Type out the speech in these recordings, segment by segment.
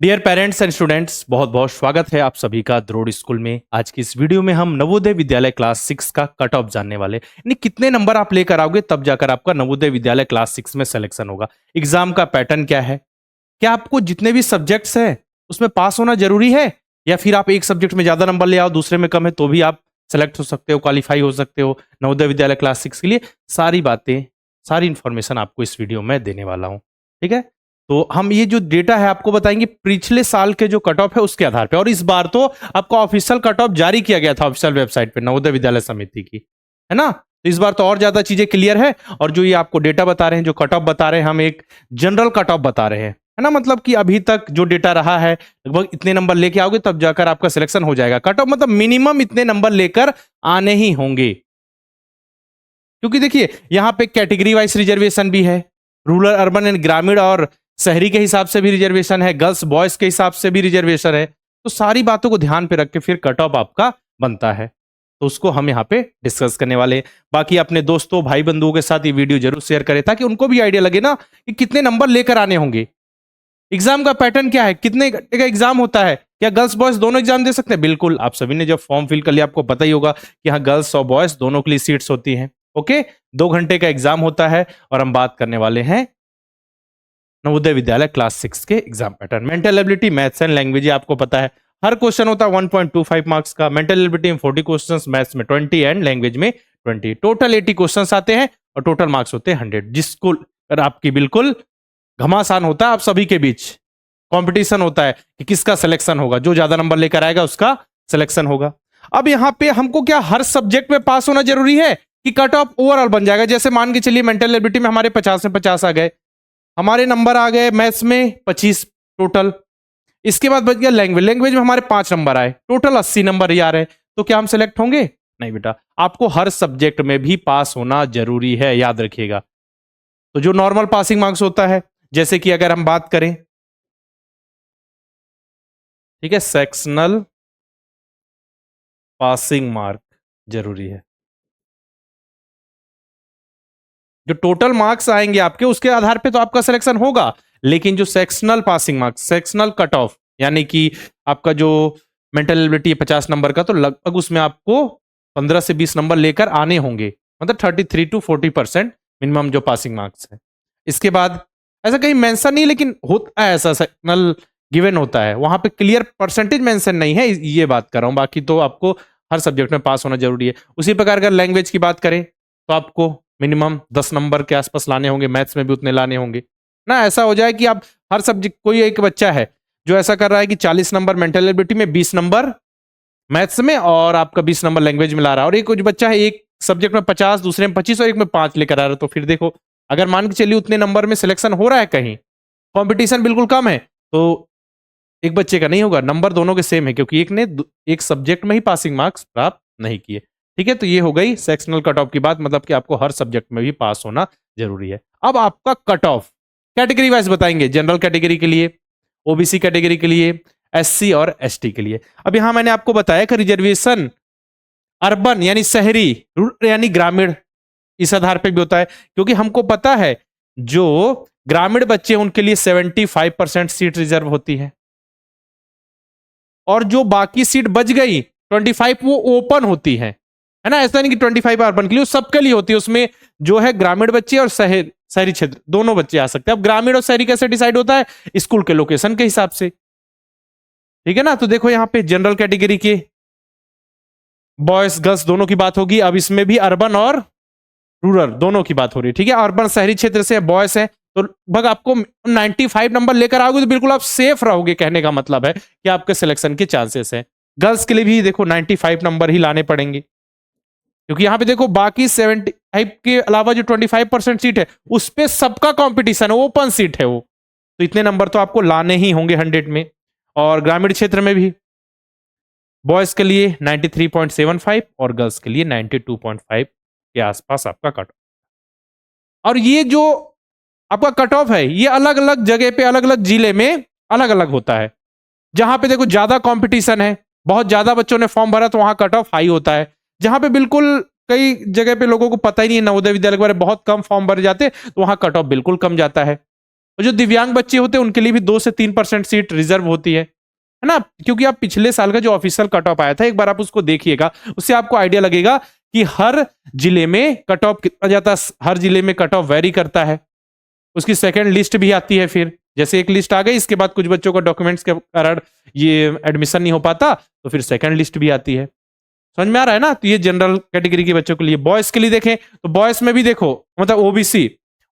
Dear parents and students, बहुत बहुत स्वागत है आप सभी का द्रोड़ स्कूल में। आज की इस वीडियो में हम नवोदय विद्यालय क्लास 6 का कट ऑफ जानने वाले यानी कितने नंबर आप लेकर आओगे तब जाकर आपका नवोदय विद्यालय क्लास 6 में सिलेक्शन होगा। एग्जाम का पैटर्न क्या है, क्या आपको जितने भी सब्जेक्ट्स हैं उसमें पास होना जरूरी है, या फिर आप एक सब्जेक्ट में ज्यादा नंबर ले आओ दूसरे में कम है तो भी आप सेलेक्ट हो सकते हो, क्वालिफाई हो सकते हो नवोदय विद्यालय क्लास 6 के लिए। सारी बातें, सारी इंफॉर्मेशन आपको इस वीडियो में देने वाला हूं। ठीक है, तो हम ये जो डेटा है आपको बताएंगे पिछले साल के जो कट ऑफ है उसके आधार पे, और इस बार तो आपका ऑफिशियल कट ऑफ जारी किया गया था ऑफिशियल वेबसाइट पे नवोदय विद्यालय समिति की, है ना। तो इस बार तो और ज्यादा चीजें क्लियर है, और जो ये आपको डेटा बता रहे हैं, जो कट ऑफ बता रहे हैं, हम एक जनरल कट ऑफ बता रहे हैं, है ना। मतलब कि अभी तक जो डेटा रहा है लगभग इतने नंबर लेके आओगे तब जाकर आपका सिलेक्शन हो जाएगा। कट ऑफ मतलब मिनिमम इतने नंबर लेकर आने ही होंगे, क्योंकि देखिए यहां पे कैटेगरी वाइज रिजर्वेशन भी है, रूरल, अर्बन एंड ग्रामीण और शहरी के हिसाब से भी रिजर्वेशन है, गर्ल्स बॉयज के हिसाब से भी रिजर्वेशन है। तो सारी बातों को ध्यान पे रख के फिर कट ऑफ आपका बनता है, तो उसको हम यहाँ पे डिस्कस करने वाले हैं। बाकी अपने दोस्तों भाई बंधुओं के साथ ये वीडियो जरूर शेयर करें ताकि उनको भी आइडिया लगे ना कि कितने नंबर लेकर आने होंगे। एग्जाम का पैटर्न क्या है, कितने घंटे का एग्जाम होता है, क्या गर्ल्स बॉयज दोनों एग्जाम दे सकते हैं? बिल्कुल, आप सभी ने जब फॉर्म फिल कर लिया आपको पता ही होगा कि हाँ गर्ल्स और बॉयज दोनों के लिए सीट्स होती हैं। ओके, 2 घंटे का एग्जाम होता है, और हम बात करने वाले हैं नवोदय विद्यालय क्लास 6 के exam pattern. Mental ability, maths and language आपको पता है हर क्वेश्चन होता है 1.25 मार्क्स का। मेंटल एबिलिटी में 40 क्वेश्चंस, मैथ्स में 20 एंड लैंग्वेज में 20, टोटल 80 क्वेश्चंस आते हैं और टोटल मार्क्स होते हैं 100, जिसको आपकी बिल्कुल घमासान होता है। आप सभी के बीच कंपटीशन होता है कि किसका सिलेक्शन होगा, जो ज्यादा नंबर लेकर आएगा उसका सिलेक्शन होगा। अब यहाँ पे हमको क्या हर सब्जेक्ट में पास होना जरूरी है कि कट ऑफ ओवरऑल बन जाएगा? जैसे मान के चलिए मेंटल एबिलिटी में हमारे 50 में 50 आ गए, हमारे नंबर आ गए मैथ्स में 25 टोटल, इसके बाद बच गया लैंग्वेज, लैंग्वेज में हमारे 5 नंबर आए, टोटल 80 नंबर ही आ रहे हैं। तो क्या हम सिलेक्ट होंगे? नहीं बेटा, आपको हर सब्जेक्ट में भी पास होना जरूरी है, याद रखिएगा। तो जो नॉर्मल पासिंग मार्क्स होता है, जैसे कि अगर हम बात करें, ठीक है, सेक्शनल पासिंग मार्क जरूरी है। जो टोटल मार्क्स आएंगे आपके उसके आधार पे तो आपका सिलेक्शन होगा, लेकिन जो sectional passing marks, sectional cut off, यानी कि आपका जो मेंटल एबिलिटी है 50 नंबर का, तो लगभग उसमें आपको 15 से 20 नंबर लेकर आने होंगे, मतलब 33 to 40% मिनिमम जो पासिंग मार्क्स है। इसके बाद ऐसा कहीं मेंशन नहीं, लेकिन होता है ऐसा, सेक्शनल गिवन होता है, वहां पे क्लियर परसेंटेज मेंशन नहीं है, ये बात कर रहा हूं। बाकी तो आपको हर सब्जेक्ट में पास होना जरूरी है। उसी प्रकार अगर लैंग्वेज की बात करें तो आपको मिनिमम 10 नंबर के आसपास लाने होंगे, मैथ्स में भी उतने लाने होंगे ना। ऐसा हो जाए कि आप हर सब्जेक्ट, कोई एक बच्चा है जो ऐसा कर रहा है कि 40 नंबर मेंटल एबिलिटी में, 20 नंबर मैथ्स में और आपका 20 नंबर लैंग्वेज में ला रहा है, और एक कुछ बच्चा है एक सब्जेक्ट में 50, दूसरे में 25 और एक में 5 लेकर आ रहा है, तो फिर देखो अगर मान के चलिए उतने नंबर में सिलेक्शन हो रहा है, कहीं कंपटीशन बिल्कुल कम है, तो एक बच्चे का नहीं होगा, नंबर दोनों के सेम है, क्योंकि एक ने एक सब्जेक्ट में ही पासिंग मार्क्स प्राप्त नहीं किए। ठीक है, तो ये हो गई सेक्शनल कट ऑफ की बात, मतलब कि आपको हर सब्जेक्ट में भी पास होना जरूरी है। अब आपका कट ऑफ कैटेगरी वाइज बताएंगे, जनरल कैटेगरी के लिए, ओबीसी कैटेगरी के लिए, एससी और एसटी के लिए। अब यहां मैंने आपको बताया कि रिजर्वेशन अर्बन यानी शहरी, रूरल यानी ग्रामीण, इस आधार पर भी होता है, क्योंकि हमको पता है जो ग्रामीण बच्चे उनके लिए 75% सीट रिजर्व होती है, और जो बाकी सीट बच गई 25 वो ओपन होती है ना। ऐसा नहीं कि 25 अर्बन के लिए, सबके लिए होती है। उसमें जो है ग्रामीण बच्चे और शहरी क्षेत्र दोनों बच्चे आ सकते हैं। अब ग्रामीण और शहरी कैसे डिसाइड होता है? स्कूल के लोकेशन के हिसाब से, ठीक है ना। तो देखो यहाँ पे जनरल कैटेगरी के बॉयज गर्ल्स दोनों की बात होगी। अब इसमें भी अर्बन और रूरल दोनों की बात हो रही है, ठीक है। अर्बन शहरी क्षेत्र से बॉयज है, तो लगभग आपको 95 नंबर लेकर आओगे तो बिल्कुल आप सेफ रहोगे, कहने का मतलब है कि आपके सिलेक्शन के चांसेस है। गर्ल्स के लिए भी देखो 95 नंबर ही लाने पड़ेंगे, क्योंकि यहां पे देखो बाकी 75 के अलावा जो 25% सीट है उस पे सबका कंपटीशन है, ओपन सीट है वो, तो इतने नंबर तो आपको लाने ही होंगे 100 में। और ग्रामीण क्षेत्र में भी बॉयज के लिए 93.75 और गर्ल्स के लिए 92.5 के आसपास आपका कट। और ये जो आपका कट ऑफ है ये अलग अलग जगह पे, अलग अलग जिले में अलग अलग होता है। जहां पे देखो ज्यादा कंपटीशन है, बहुत ज्यादा बच्चों ने फॉर्म भरा, तो वहां कट ऑफ हाई होता है। जहां पे बिल्कुल कई जगह पे लोगों को पता ही नहीं है नवोदय विद्यालय के बारे में, बहुत कम फॉर्म भरे जाते, तो वहां कट ऑफ बिल्कुल कम जाता है। और जो दिव्यांग बच्चे होते हैं उनके लिए भी 2 से 3% सीट रिजर्व होती है ना, क्योंकि आप पिछले साल का जो ऑफिशियल कट ऑफ आया था एक बार आप उसको देखिएगा, उससे आपको आइडिया लगेगा कि हर जिले में कट ऑफ कितना जाता है, हर जिले में कट ऑफ वेरी करता है। उसकी सेकंड लिस्ट भी आती है, फिर जैसे एक लिस्ट आ गई इसके बाद कुछ बच्चों को डॉक्यूमेंट्स के कारण ये एडमिशन नहीं हो पाता, तो फिर सेकंड लिस्ट भी आती है। समझ में आ रहा है ना? तो ये जनरल कैटेगरी के बच्चों के लिए। बॉयज के लिए देखें तो बॉयज में भी देखो, मतलब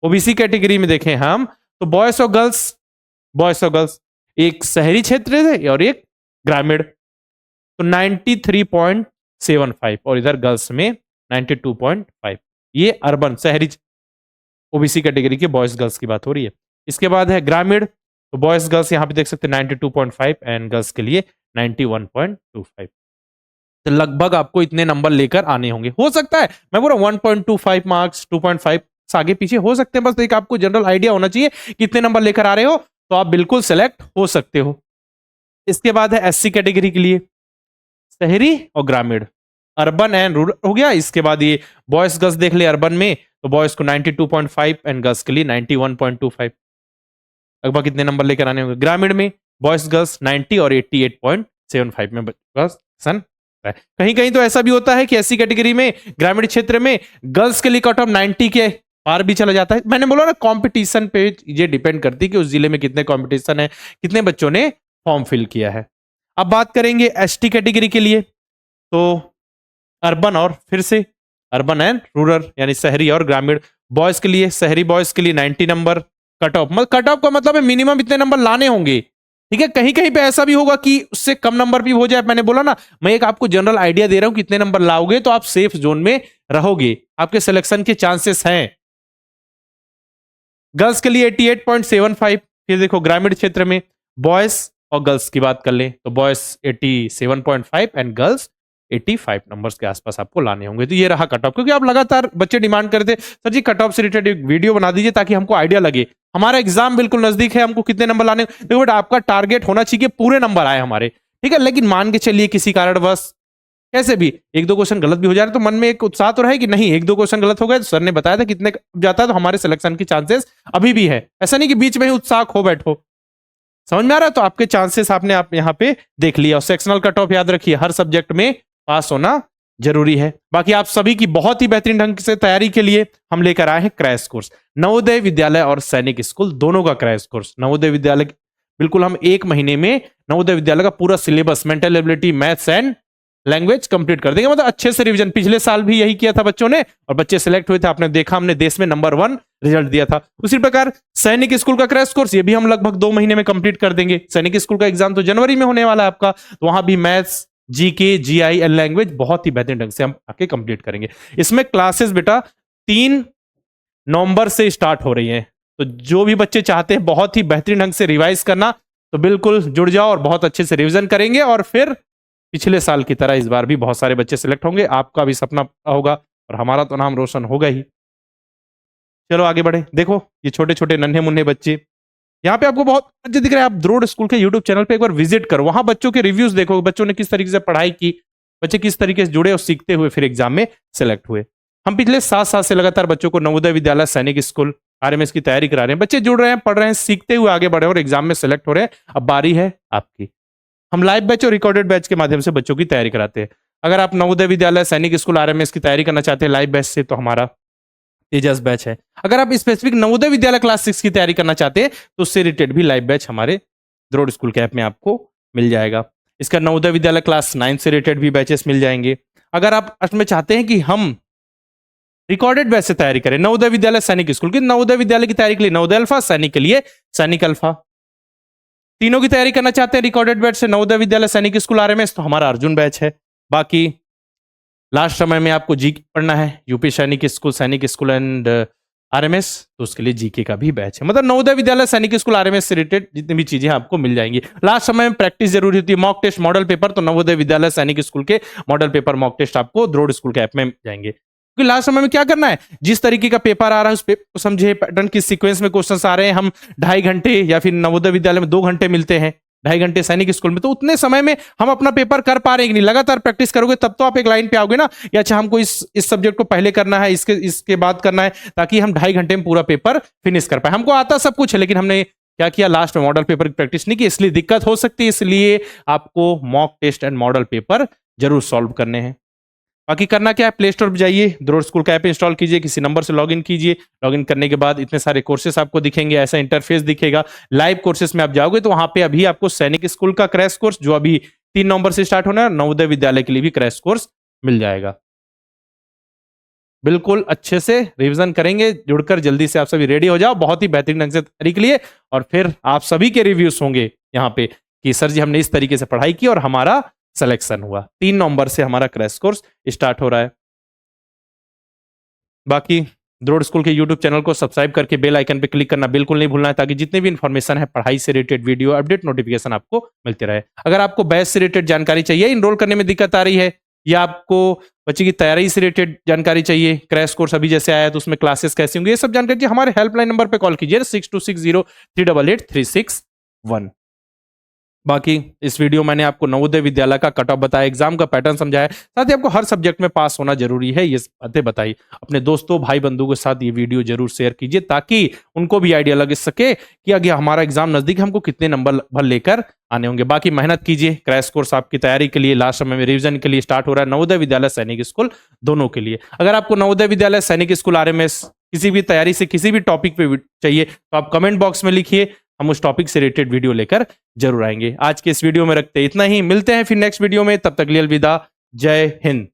ओबीसी कैटेगरी में देखें हम तो बॉयज और गर्ल्स एक शहरी क्षेत्र है और एक ग्रामीण, तो 93.75 और इधर गर्ल्स में 92.5। ये अर्बन शहरी ओबीसी कैटेगरी के बॉयज गर्ल्स की बात हो रही है। इसके बाद है ग्रामीण, तो बॉयज गर्ल्स यहाँ पे देख सकते हैं 92.5 एंड गर्ल्स के लिए 91.25। तो लगभग आपको इतने नंबर लेकर आने होंगे। हो सकता है मैं बोल रहा हूं 1.25 मार्क्स 2.5 आगे पीछे हो सकते हैं, बस एक आपको जनरल आइडिया होना चाहिए कितने नंबर लेकर आ रहे हो, तो आप बिल्कुल सेलेक्ट हो सकते हो। इसके बाद है एससी कैटेगरी के लिए शहरी और ग्रामीण, अर्बन एंड रूरल हो गया। इसके बाद ये बॉयज गर्ल्स देख ले, अर्बन में तो बॉयज को 92.5 एंड गर्ल्स के लिए 91.25। लगभग कितने नंबर लेकर आने होंगे? ग्रामीण में बॉयज गर्ल्स 90 और 88.75 में सन। कहीं कहीं तो ऐसा भी होता है कि एससी कैटेगरी में ग्रामीण क्षेत्र में गर्ल्स के लिए कट ऑफ 90 के पार भी चला जाता है। मैंने बोला ना कंपटीशन पे ये डिपेंड करती है कि उस जिले में कितने कंपटीशन है, कितने बच्चों ने फॉर्म फिल किया है। अब बात करेंगे एसटी कैटेगरी के लिए, तो अर्बन और फिर से अर्बन एंड रूरल यानी शहरी और ग्रामीण। बॉयज के लिए शहरी बॉयज के लिए 90 number cut off, cut off का मतलब है मिनिमम इतने नंबर लाने होंगे, ठीक है। कहीं कहीं पे ऐसा भी होगा कि उससे कम नंबर भी हो जाए। मैंने बोला ना, मैं एक आपको जनरल आइडिया दे रहा हूं कितने नंबर लाओगे तो आप सेफ जोन में रहोगे, आपके सिलेक्शन के चांसेस हैं। गर्ल्स के लिए 88.75। फिर देखो ग्रामीण क्षेत्र में बॉयज और गर्ल्स की बात कर लें तो बॉयज 87.5 एंड गर्ल्स 85 नंबर्स के आसपास आपको लाने होंगे। तो ये रहा कट ऑफ, क्योंकि आप लगातार बच्चे डिमांड करते सर जी कट ऑफ से रिलेटेड एक वीडियो बना दीजिए ताकि हमको आइडिया लगे, हमारा एग्जाम बिल्कुल नजदीक है, हमको कितने नंबर लाने। देखो बेटा आपका टारगेट होना चाहिए पूरे नंबर आए हमारे, ठीक है। लेकिन मान के चलिए किसी कारणवश कैसे भी एक दो क्वेश्चन गलत भी हो जाए तो मन में एक उत्साह तो रहे कि नहीं एक दो क्वेश्चन गलत हो गए तो सर ने बताया था कितने जाता है, तो हमारे सिलेक्शन के चांसेस अभी भी है। ऐसा नहीं कि बीच में ही उत्साह खो बैठो। समझ में आ रहा है? तो आपके चांसेस आपने आप यहाँ पे देख लिया। और सेक्शनल कट ऑफ याद रखिए, हर सब्जेक्ट में पास होना जरूरी है। बाकी आप सभी की बहुत ही बेहतरीन ढंग से तैयारी के लिए हम लेकर आए हैं क्रैश कोर्स, नवोदय विद्यालय और सैनिक स्कूल दोनों का क्रैश कोर्स। नवोदय विद्यालय बिल्कुल हम 1 महीने में नवोदय विद्यालय का पूरा syllabus mental ability maths and language complete कर देंगे, मतलब अच्छे से रिवीजन। पिछले साल भी यही किया था बच्चों ने और बच्चे सिलेक्ट हुए थे, आपने देखा हमने देश में नंबर 1 रिजल्ट दिया था। उसी प्रकार सैनिक स्कूल का क्रैश कोर्स ये भी हम लगभग 2 महीने में कंप्लीट कर देंगे। सैनिक स्कूल का एग्जाम तो जनवरी में होने वाला है आपका, तो वहां भी maths GK GI and language बहुत ही बेहतरीन ढंग से हम आके कंप्लीट करेंगे। इसमें क्लासेस बेटा 3 नवंबर से स्टार्ट हो रही हैं, तो जो भी बच्चे चाहते हैं बहुत ही बेहतरीन ढंग से रिवाइज करना तो बिल्कुल जुड़ जाओ और बहुत अच्छे से रिवीजन करेंगे और फिर पिछले साल की तरह इस बार भी बहुत सारे बच्चे सिलेक्ट होंगे। आपका भी सपना होगा और हमारा तो नाम रोशन होगा ही। चलो आगे बढ़े। देखो ये छोटे छोटे नन्हे मुन्ने बच्चे, यहाँ पे आपको बहुत अच्छे दिख रहे हैं। आप द्रोड़ स्कूल के यूट्यूब चैनल पे एक बार विजिट करो, वहां बच्चों के रिव्यूज देखो, बच्चों ने किस तरीके से पढ़ाई की, बच्चे किस तरीके से जुड़े और सीखते हुए फिर एग्जाम में सिलेक्ट हुए। हम पिछले 7 साल से लगातार बच्चों को नवोदय विद्यालय सैनिक स्कूल आरएमएस की तैयारी करा रहे हैं। बच्चे जुड़ रहे हैं, पढ़ रहे हैं, सीखते हुए आगे बढ़े और एग्जाम में सिलेक्ट हो रहे हैं। अब बारी है आपकी। हम लाइव बैच और रिकॉर्डेड बैच के माध्यम से बच्चों की तैयारी कराते हैं। अगर आप नवोदय विद्यालय सैनिक स्कूल आरएमएस की तैयारी करना चाहते हैं लाइव बैच से, तो हमारा तेजस बैच है। अगर आप स्पेसिफिक नवोदय विद्यालय क्लास 6 की तैयारी करना चाहते हैं तो उससे रिलेटेड भी लाइव बैच हमारे द्रोड़ स्कूल के ऐप में आपको मिल जाएगा। इसका नवोदय विद्यालय क्लास 9 से रिलेटेड भी बैचेस मिल जाएंगे। अगर आप में चाहते हैं कि हम रिकॉर्डेड बैच से तैयारी करें नवोदय विद्यालय सैनिक स्कूल की, नवोदय विद्यालय की तैयारी के लिए नवोदय अल्फा, सैनिक के लिए सैनिक अल्फा, तीनों की तैयारी करना चाहते हैं रिकॉर्डेड बैच से नवोदय विद्यालय सैनिक स्कूल आरएमएस, तो हमारा अर्जुन बैच है। बाकी लास्ट समय में आपको जी पढ़ना है, यूपी सैनिक स्कूल एंड आरएमएस, तो उसके लिए जीके का भी बैच है। मतलब नवोदय विद्यालय सैनिक स्कूल आरएमएस से रिलेटेड जितनी भी चीजें आपको मिल जाएंगी। लास्ट समय में प्रैक्टिस जरूरी होती है, मॉक टेस्ट मॉडल पेपर, तो नवोदय विद्यालय सैनिक स्कूल के मॉडल पेपर मॉक टेस्ट आपको द्रोड़ स्कूल के ऐप में जाएंगे। क्योंकि लास्ट समय में क्या करना है, जिस तरीके का पेपर आ रहा है उस पेपर को समझे, पैटर्न किस सीक्वेंस में क्वेश्चन आ रहे हैं। हम 2.5 घंटे या फिर नवोदय विद्यालय में 2 घंटे मिलते हैं, 2.5 घंटे सैनिक स्कूल में, तो उतने समय में हम अपना पेपर कर पा रहे हैं कि नहीं? लगातार प्रैक्टिस करोगे तब तो आप एक लाइन पे आओगे ना, या अच्छा हमको इस सब्जेक्ट को पहले करना है, इसके बाद करना है, ताकि हम 2.5 घंटे में पूरा पेपर फिनिश कर पाए। हमको आता सब कुछ है, लेकिन हमने क्या किया, लास्ट में मॉडल पेपर की प्रैक्टिस नहीं की, इसलिए दिक्कत हो सकती है। इसलिए आपको mock test and model paper जरूर सॉल्व करने हैं। बाकी करना क्या है, प्ले स्टोर पर जाइए, द्रोड़ स्कूल का ऐप इंस्टॉल कीजिए, किसी नंबर से लॉगिन कीजिए। लॉगिन करने के बाद इतने सारे कोर्सेस आपको दिखेंगे, ऐसा इंटरफेस दिखेगा। लाइव कोर्सेस में आप जाओगे तो वहां पे अभी आपको सैनिक स्कूल का क्रैश कोर्स, जो अभी 3 नवंबर से स्टार्ट होना है, नवोदय विद्यालय के लिए भी क्रैश कोर्स मिल जाएगा। बिल्कुल अच्छे से रिवीजन करेंगे, जुड़कर जल्दी से आप सभी रेडी हो जाओ बहुत ही बेहतरीन ढंग से तैयारी के लिए, और फिर आप सभी के रिव्यूज होंगे यहाँ पे कि सर जी हमने इस तरीके से पढ़ाई की और हमारा सिलेक्शन हुआ। 3 नवंबर से हमारा क्रैश कोर्स स्टार्ट हो रहा है। बाकी द्रोड़ स्कूल के यूट्यूब चैनल को सब्सक्राइब करके बेल आइकन पे क्लिक करना बिल्कुल नहीं भूलना है, ताकि जितने भी इंफॉर्मेशन है पढ़ाई से रिलेटेड वीडियो अपडेट नोटिफिकेशन आपको मिलते रहे। अगर आपको बैच से रिलेटेड जानकारी चाहिए, इनरोल करने में दिक्कत आ रही है, या आपको बच्चे की तैयारी से रिलेटेड जानकारी चाहिए, क्रैश कोर्स अभी जैसे आया तो उसमें क्लासेस कैसे होंगे, ये सब जानकारी हमारे हेल्पलाइन नंबर पे कॉल कीजिए 6260388361। बाकी इस वीडियो मैंने आपको नवोदय विद्यालय का कट ऑफ बताया, एग्जाम का पैटर्न समझाया, साथ ही आपको हर सब्जेक्ट में पास होना जरूरी है ये बातें बताई। अपने दोस्तों भाई बंधुओं के साथ ये वीडियो जरूर शेयर कीजिए, ताकि उनको भी आइडिया लग सके कि आगे हमारा एग्जाम नजदीक, हमको कितने नंबर भर लेकर आने होंगे। बाकी मेहनत कीजिए, क्रैश कोर्स आपकी तैयारी के लिए लास्ट समय में रिविजन के लिए स्टार्ट हो रहा है, नवोदय विद्यालय सैनिक स्कूल दोनों के लिए। अगर आपको नवोदय विद्यालय सैनिक स्कूल आरएमएस किसी भी तैयारी से किसी भी टॉपिक पे चाहिए तो आप कमेंट बॉक्स में लिखिए, हम उस टॉपिक से रिलेटेड वीडियो लेकर जरूर आएंगे। आज के इस वीडियो में रखते इतना ही, मिलते हैं फिर नेक्स्ट वीडियो में, तब तक के लिए अलविदा, जय हिंद।